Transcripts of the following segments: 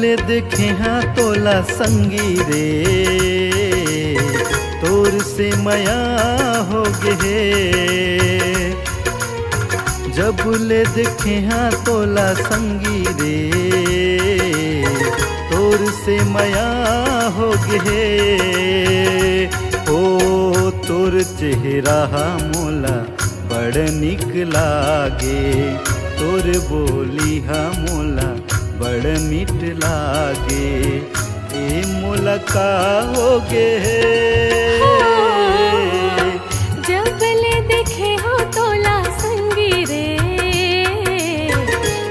ले देखे हाँ तोला संगी रे, तोर से मया हो गे। जब ले देखे हाँ तोला संगी रे, तोर से मया हो गे। ओ तोर चेहरा मोला बड़ निक लागे, तोर बोली हा मोला बड़ मीठ लागे। ए मोला का हो गे। जब ले देखे हो तोला संगी रे,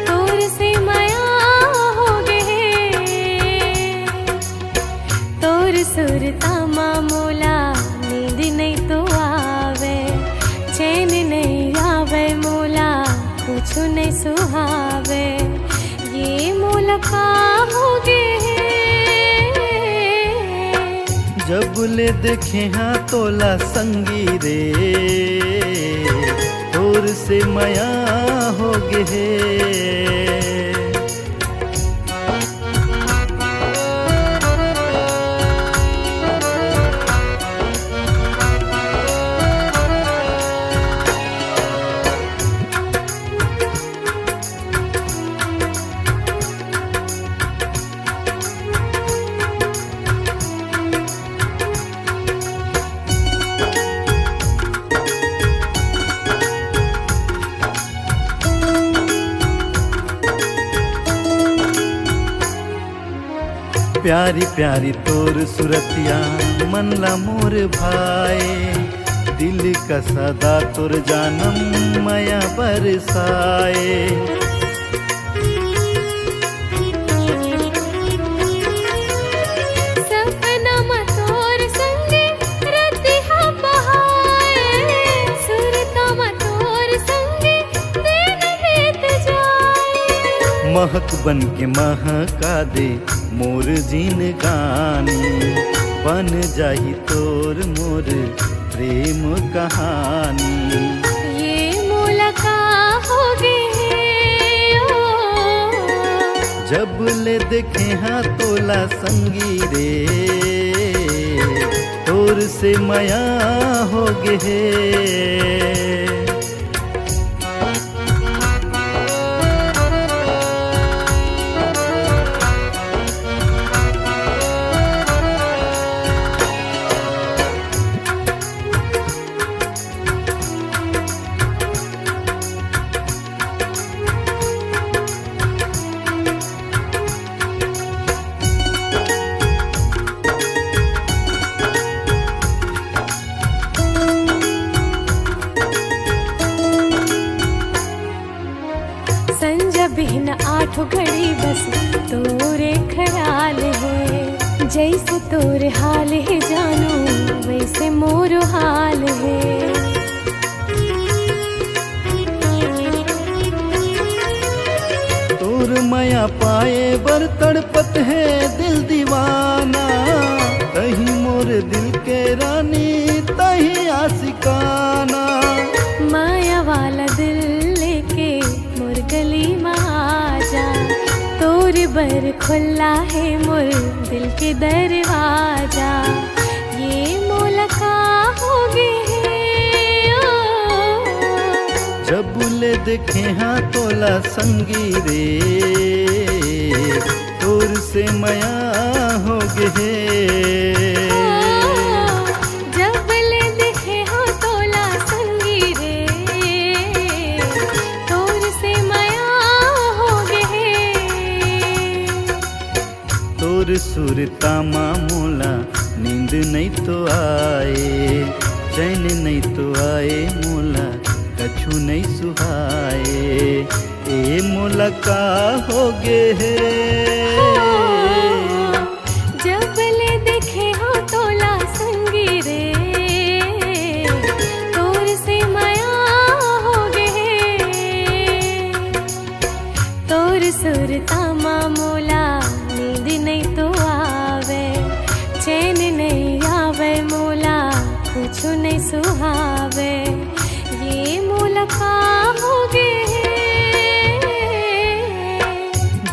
तोर से मया हो गे। तोर सुरतामा मोला नींद नहीं तो आवे, चैन नहीं आवे मोला कुछ नहीं सुहावे। ये मोला का हो गे। जब ले देखे हाँ तोला संगी रे, तोर से मया हो गे। प्यारी प्यारी तोर सुरतिया मन ला मोर भाए, दिल का सदा तोर जानम माया बरसाए। सपना में तोर संगे रतिहा बहाए, सुरता में तोर संगे दिन बीत जाए। महक बन के महका दे मोर जीन गानी, बन जाही तोर मोर प्रेम कहानी। ये मोला का हो गे। जब ले देखे हाँ तोला संगी रे, तोर से मया हो गे। संजा बिहन आठों घड़ी बस तोरे ख्याल है, जैसे तोर हाल है जानू वैसे मोर हाल है। तोर माया पाए बर तड़पत है दिल दीवाना, तही मोर दिल के रानी तही आशिकाना। माया वाला दिल लेके मोर गली में आजा, तोर बर खुला है मोर दिल के दरवाजा। ये मोला का हो गे। जब ले देखे हाँ तोला संगी रे, तोर से मया हो गे। जब ले देखे हो तोला संगी रे, तोर से मया हो गे। तोर सुरतामा मोला नींद नहीं तो आए, चैन नहीं तो आए मोला कछु नहीं सुहाए। ए मोला का हो गे। जब ले देखे हो तोला संगी रे, तोर से मया हो गे। तोर सुरतामा मोला नींद नहीं तो आवे, चैन नहीं आवे मोला कुछ नहीं सुहावे। ये मोला का हो गे।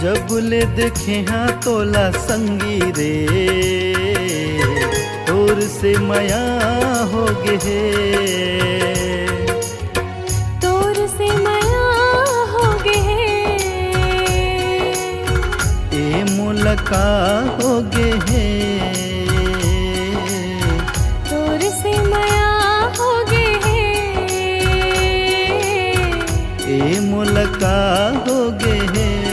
जब कबूले देखे हाँ तोला संगी रे, तोर से माया हो गे हे, तोर से माया हो गे हे, ए मुलका हो गे हे, तोर से माया हो गे हे, ए मुलका हो गे हे।